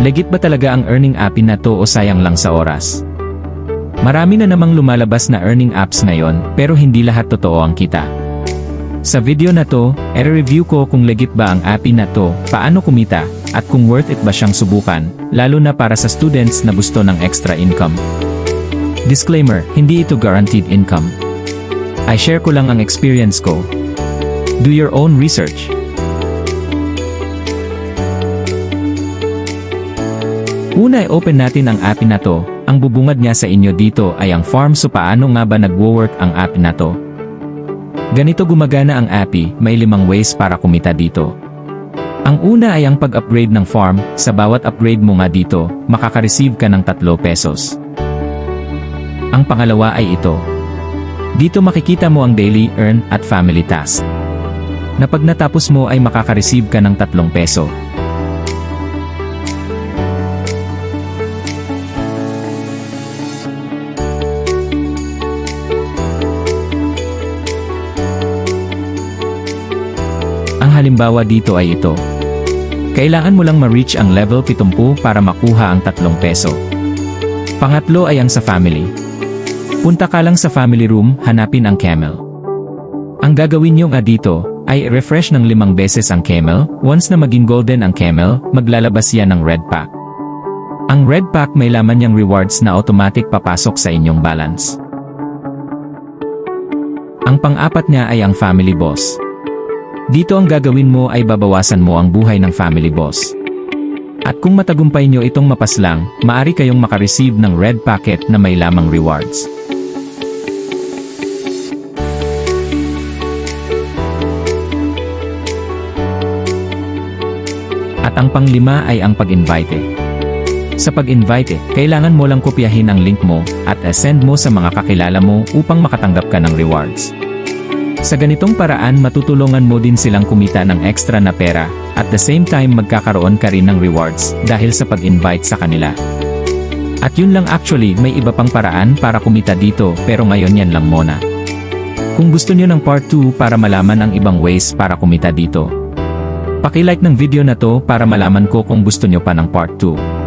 Legit ba talaga ang earning app na to o sayang lang sa oras? Marami na namang lumalabas na earning apps ngayon, pero hindi lahat totoo ang kita. Sa video na to, i-review ko kung legit ba ang app na to, paano kumita, at kung worth it ba siyang subukan, lalo na para sa students na gusto ng extra income. Disclaimer, hindi ito guaranteed income. I share ko lang ang experience ko. Do your own research. Una i-open natin ang app na to. Ang bubungad niya sa inyo dito ay ang farm. So paano nga ba nagwo-work ang app na to? Ganito gumagana ang app, may 5 ways para kumita dito. Ang una ay ang pag-upgrade ng farm. Sa bawat upgrade mo nga dito, makaka-receive ka ng 3 pesos. Ang pangalawa ay ito. Dito makikita mo ang daily, earn, at family task. Na pag natapos mo ay makaka-receive ka ng 3 peso. Ang halimbawa dito ay ito. Kailangan mo lang ma-reach ang level 70 para makuha ang 3 peso. Pangatlo ay ang sa family. Punta ka lang sa family room, hanapin ang camel. Ang gagawin nyo nga dito, ay refresh ng 5 beses ang camel. Once na maging golden ang camel, maglalabas yan ng red pack. Ang red pack may laman niyang rewards na automatic papasok sa inyong balance. Ang pang-apat niya ay ang family boss. Dito ang gagawin mo ay babawasan mo ang buhay ng family boss. At kung matagumpay nyo itong mapaslang, maari kayong makareceive ng red packet na may lamang rewards. At ang pang-5 ay ang pag-invite. Sa pag-invite, kailangan mo lang kopyahin ang link mo at send mo sa mga kakilala mo upang makatanggap ka ng rewards. Sa ganitong paraan matutulungan mo din silang kumita ng extra na pera, at the same time magkakaroon ka rin ng rewards dahil sa pag-invite sa kanila. At yun lang actually, may iba pang paraan para kumita dito pero ngayon yan lang muna. Kung gusto nyo ng part 2 para malaman ang ibang ways para kumita dito, paki-like ng video na to para malaman ko kung gusto nyo pa ng part 2.